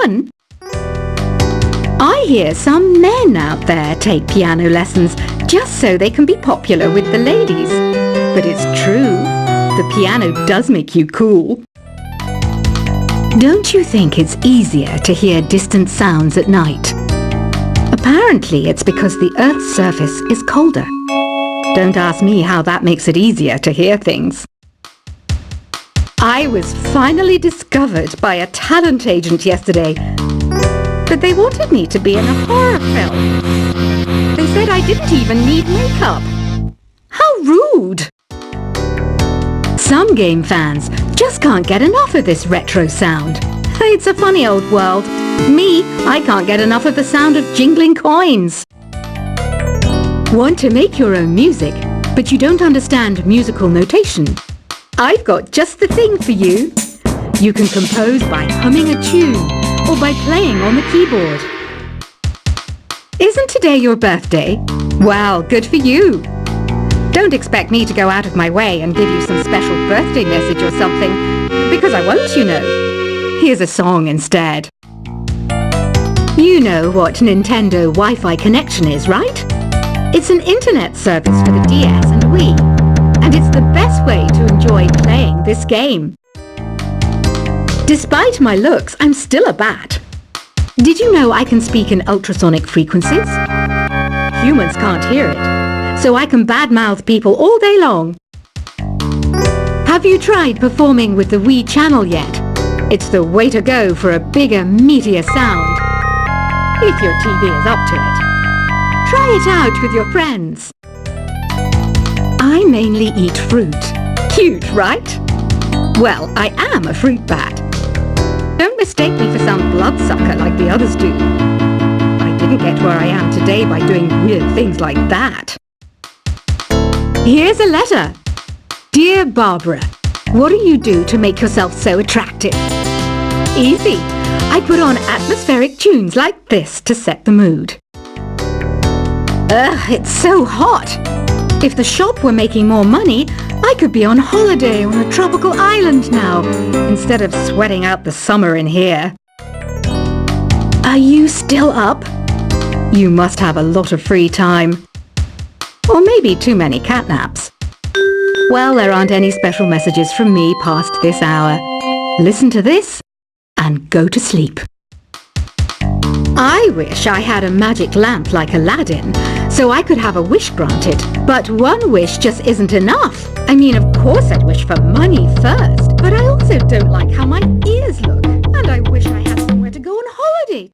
fun. I hear some men out there take piano lessons just so they can be popular with the ladies. But it's true, the piano does make you cool. Don't you think it's easier to hear distant sounds at night? Apparently it's because the Earth's surface is colder. Don't ask me how that makes it easier to hear things. I was finally discovered by a talent agent yesterday, but they wanted me to be in a horror film. They said I didn't even need makeup. How rude! Some game fans just can't get enough of this retro sound. It's a funny old world. Me, I can't get enough of the sound of jingling coins. Want to make your own music, but you don't understand musical notation? I've got just the thing for you. You can compose by humming a tune or by playing on the keyboard. Isn't today your birthday? Well, good for you. Don't expect me to go out of my way and give you some special birthday message or something, because I won't, you know. Here's a song instead. You know what Nintendo Wi-Fi connection is, right? It's an internet service for the DS and Wii, and it's the best way to enjoy playing this game. Despite my looks, I'm still a bat. Did you know I can speak in ultrasonic frequencies? Humans can't hear it, so I can badmouth people all day long. Have you tried performing with the Wii channel yet? It's the way to go for a bigger, meatier sound. If your TV is up to it. Try it out with your friends. I mainly eat fruit. Cute, right? Well, I am a fruit bat. Don't mistake me for some bloodsucker like the others do. I didn't get where I am today by doing weird things like that. Here's a letter. Dear Barbara, what do you do to make yourself so attractive? Easy. I put on atmospheric tunes like this to set the mood. Ugh, it's so hot. If the shop were making more money, I could be on holiday on a tropical island now, instead of sweating out the summer in here. Are you still up? You must have a lot of free time. Or maybe too many catnaps. Well, there aren't any special messages from me past this hour. Listen to this and go to sleep. I wish I had a magic lamp like Aladdin, so I could have a wish granted. But one wish just isn't enough. I mean, of course I'd wish for money first, but I also don't like how my ears look. And I wish I had somewhere to go on holiday.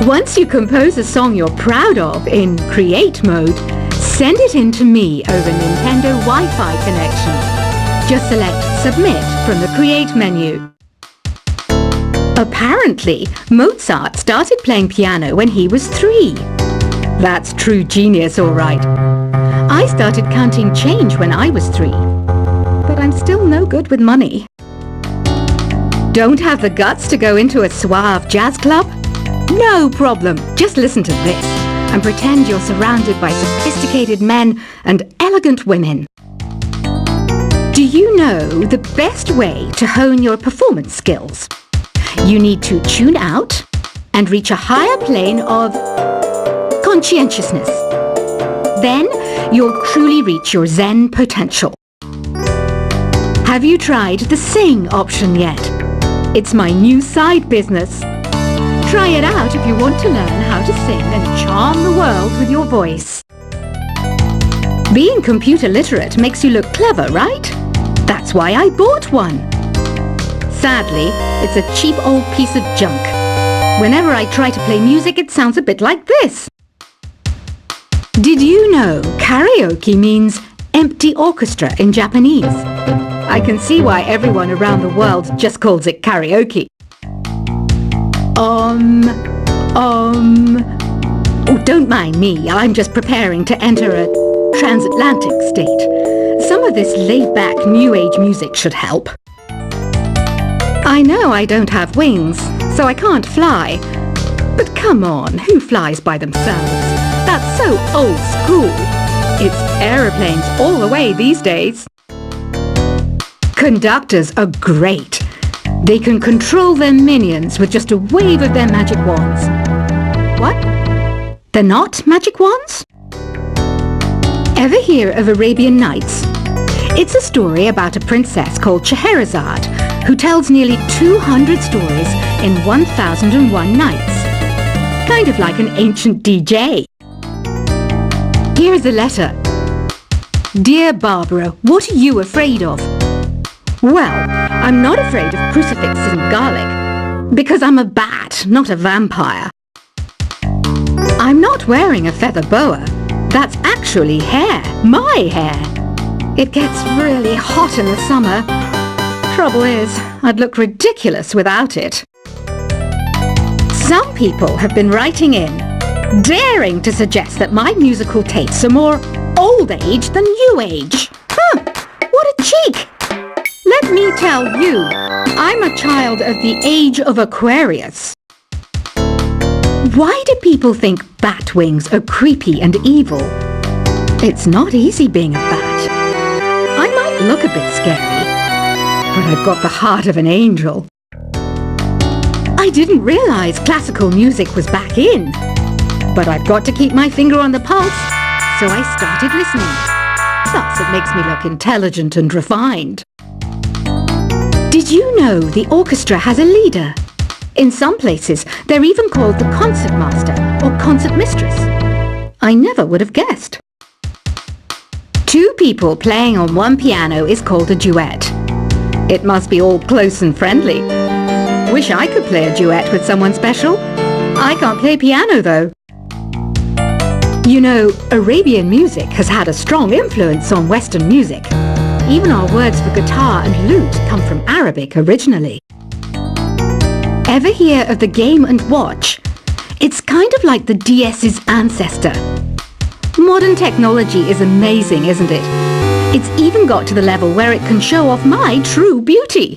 Once you compose a song you're proud of in Create mode, send it in to me over Nintendo Wi-Fi connection. Just select Submit from the Create menu. Apparently, Mozart started playing piano when he was 3. That's true genius, all right. I started counting change when I was 3. But I'm still no good with money. Don't have the guts to go into a suave jazz club? No problem. Just listen to this and pretend you're surrounded by sophisticated men and elegant women. Do you know the best way to hone your performance skills? You need to tune out and reach a higher plane of conscientiousness. Then you'll truly reach your Zen potential. Have you tried the Sing option yet? It's my new side business. Try it out if you want to learn how to sing and charm the world with your voice. Being computer literate makes you look clever, right? That's why I bought one. Sadly, it's a cheap old piece of junk. Whenever I try to play music, it sounds a bit like this. Did you know karaoke means empty orchestra in Japanese? I can see why everyone around the world just calls it karaoke. Oh, don't mind me. I'm just preparing to enter a transatlantic state. Some of this laid-back New Age music should help. I know I don't have wings, so I can't fly. But come on, who flies by themselves? That's so old school. It's aeroplanes all the way these days. Conductors are great. They can control their minions with just a wave of their magic wands. What? They're not magic wands? Ever hear of Arabian Nights? It's a story about a princess called Scheherazade who tells nearly 200 stories in 1001 nights. Kind of like an ancient DJ. Here's a letter. Dear Barbara, what are you afraid of? Well, I'm not afraid of crucifixes and garlic, because I'm a bat, not a vampire. I'm not wearing a feather boa. That's actually hair, my hair. It gets really hot in the summer. Trouble is, I'd look ridiculous without it. Some people have been writing in, daring to suggest that my musical tastes are more old age than new age. What a cheek! Let me tell you, I'm a child of the age of Aquarius. Why do people think bat wings are creepy and evil? It's not easy being a bat. I might look a bit scary, but I've got the heart of an angel. I didn't realize classical music was back in, but I've got to keep my finger on the pulse, so I started listening. Plus, it makes me look intelligent and refined. Did you know the orchestra has a leader? In some places, they're even called the concertmaster or concertmistress. I never would have guessed. Two people playing on one piano is called a duet. It must be all close and friendly. Wish I could play a duet with someone special. I can't play piano though. You know, Arabian music has had a strong influence on Western music. Even our words for guitar and lute come from Arabic originally. Ever hear of the Game & Watch? It's kind of like the DS's ancestor. Modern technology is amazing, isn't it? It's even got to the level where it can show off my true beauty.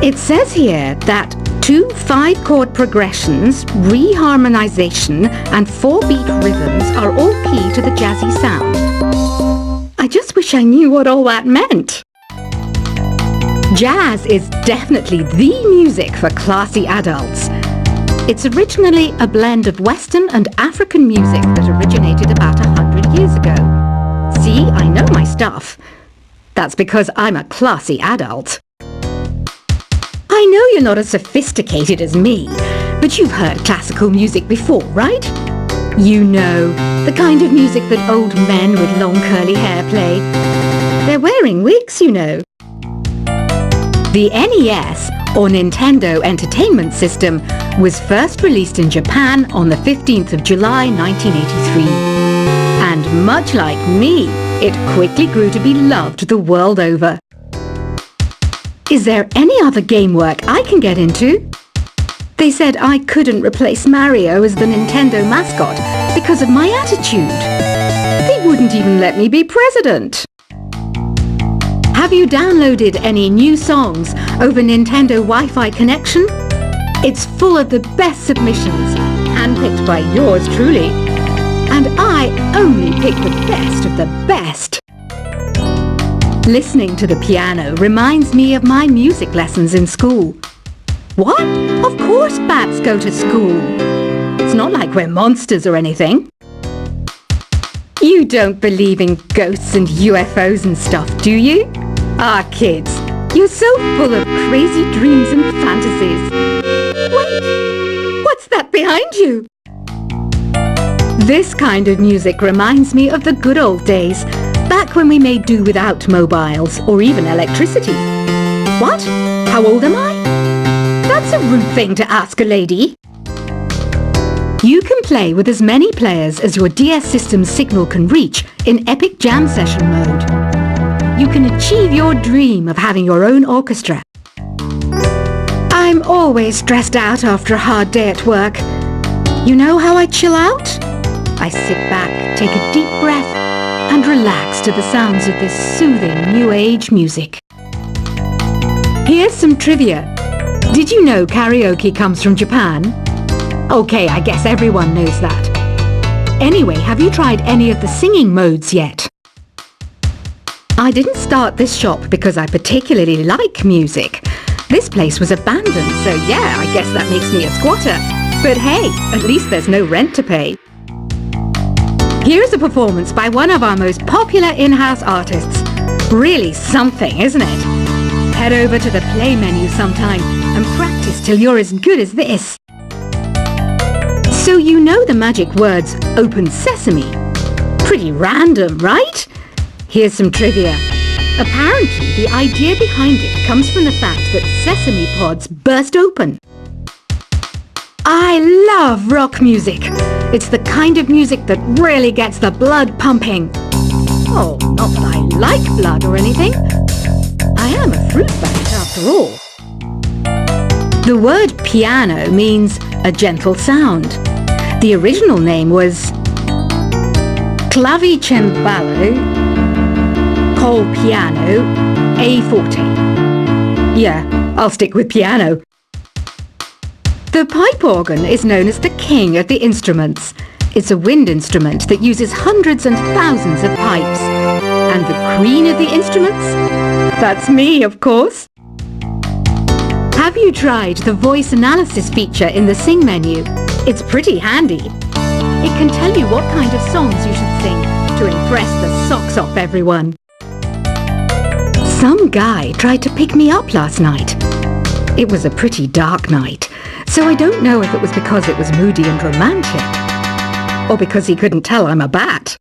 It says here that 2 5-chord progressions, reharmonization and 4-beat rhythms are all key to the jazzy sound. I just wish I knew what all that meant. Jazz is definitely the music for classy adults. It's originally a blend of Western and African music that originated about 100 years ago. See, I know my stuff. That's because I'm a classy adult. I know you're not as sophisticated as me, but you've heard classical music before, right? You know, the kind of music that old men with long curly hair play. They're wearing wigs, you know. The NES, or Nintendo Entertainment System, was first released in Japan on the 15th of July 1983. And much like me, it quickly grew to be loved the world over. Is there any other game work I can get into? They said I couldn't replace Mario as the Nintendo mascot because of my attitude. They wouldn't even let me be president. Have you downloaded any new songs over Nintendo Wi-Fi connection? It's full of the best submissions, handpicked by yours truly. And I only pick the best of the best. Listening to the piano reminds me of my music lessons in school. What? Of course bats go to school. It's not like we're monsters or anything. You don't believe in ghosts and UFOs and stuff, do you? Ah, kids, you're so full of crazy dreams and fantasies. Wait, what's that behind you? This kind of music reminds me of the good old days, back when we made do without mobiles or even electricity. What? How old am I? That's a rude thing to ask a lady. You can play with as many players as your DS system's signal can reach in Epic Jam Session mode. You can achieve your dream of having your own orchestra. I'm always stressed out after a hard day at work. You know how I chill out? I sit back, take a deep breath, and relax to the sounds of this soothing new age music. Here's some trivia. Did you know karaoke comes from Japan? Okay, I guess everyone knows that. Anyway, have you tried any of the singing modes yet? I didn't start this shop because I particularly like music, This place was abandoned, so yeah, I guess that makes me a squatter. But hey, at least there's no rent to pay. Here's a performance by one of our most popular in-house artists. Really something, isn't it? Head over to the play menu sometime and practice till you're as good as this. So you know the magic words "Open Sesame." Pretty random, right? Here's some trivia. Apparently, the idea behind it comes from the fact that sesame pods burst open. I love rock music. It's the kind of music that really gets the blood pumping. Oh, not that I like blood or anything. I am a fruit bat after all. The word piano means a gentle sound. The original name was clavicembalo col piano a forte. Yeah, I'll stick with piano. The pipe organ is known as the king of the instruments. It's a wind instrument that uses hundreds and thousands of pipes. And the queen of the instruments? That's me, of course. Have you tried the voice analysis feature in the Sing menu? It's pretty handy. It can tell you what kind of songs you should sing to impress the socks off everyone. Some guy tried to pick me up last night. It was a pretty dark night, so I don't know if it was because it was moody and romantic, or because he couldn't tell I'm a bat.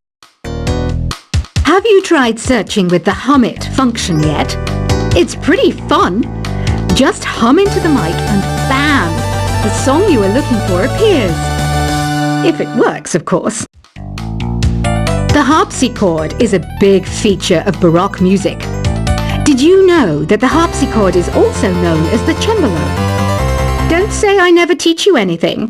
Have you tried searching with the Hum It function yet? It's pretty fun. Just hum into the mic and bam! The song you were looking for appears. If it works, of course. The harpsichord is a big feature of Baroque music. Did you know that the harpsichord is also known as the cembalo? Don't say I never teach you anything.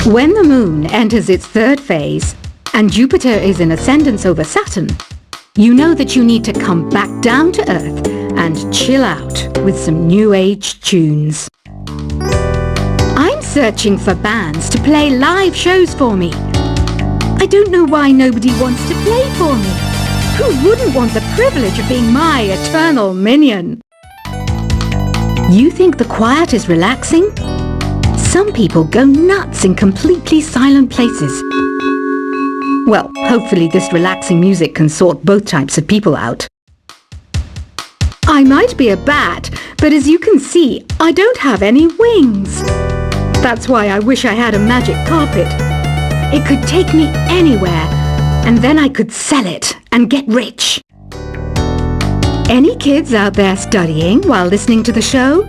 When the moon enters its third phase and Jupiter is in ascendance over Saturn, you know that you need to come back down to Earth and chill out with some new age tunes. I'm searching for bands to play live shows for me. I don't know why nobody wants to play for me. Who wouldn't want the privilege of being my eternal minion? You think the quiet is relaxing? Some people go nuts in completely silent places. Well, hopefully this relaxing music can sort both types of people out. I might be a bat, but as you can see, I don't have any wings. That's why I wish I had a magic carpet. It could take me anywhere, and then I could sell it and get rich. Any kids out there studying while listening to the show?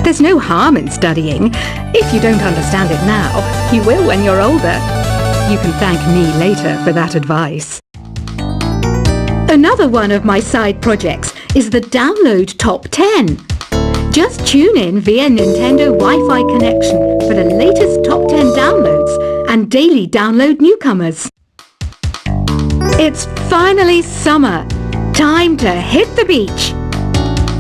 There's no harm in studying. If you don't understand it now, you will when you're older. You can thank me later for that advice. Another one of my side projects is the Download Top 10. Just tune in via Nintendo Wi-Fi connection for the latest Top 10 downloads and daily download newcomers. It's finally summer. Time to hit the beach.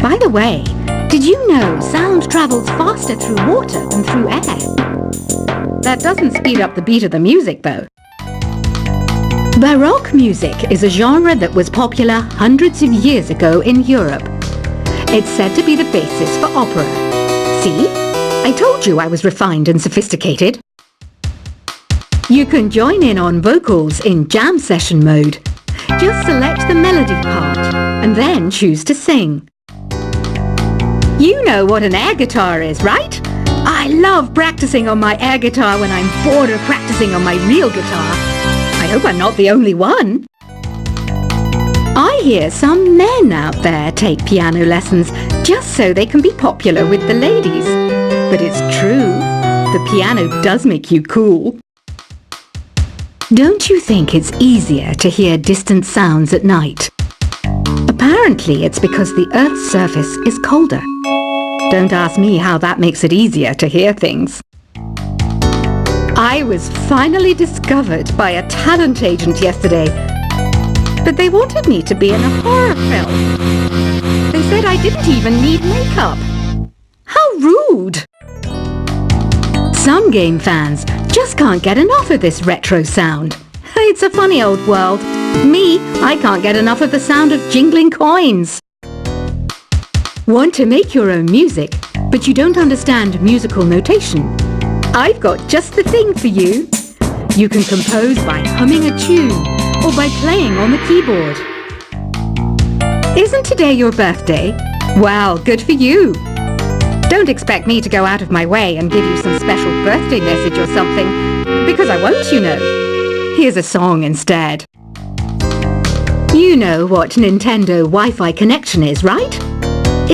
By the way, did you know sound travels faster through water than through air? That doesn't speed up the beat of the music, though. Baroque music is a genre that was popular hundreds of years ago in Europe. It's said to be the basis for opera. See? I told you I was refined and sophisticated. You can join in on vocals in jam session mode. Just select the melody part and then choose to sing. You know what an air guitar is, right? I love practicing on my air guitar when I'm bored of practicing on my real guitar. I hope I'm not the only one. I hear some men out there take piano lessons just so they can be popular with the ladies. But it's true, the piano does make you cool. Don't you think it's easier to hear distant sounds at night? Apparently it's because the Earth's surface is colder. Don't ask me how that makes it easier to hear things. I was finally discovered by a talent agent yesterday, but they wanted me to be in a horror film. They said I didn't even need makeup. How rude! Some game fans just can't get enough of this retro sound. It's a funny old world. Me, I can't get enough of the sound of jingling coins. Want to make your own music, but you don't understand musical notation? I've got just the thing for you. You can compose by humming a tune or by playing on the keyboard. Isn't today your birthday? Well, good for you. Don't expect me to go out of my way and give you some special birthday message or something, because I won't, you know. Here's a song instead. You know what Nintendo Wi-Fi connection is, right?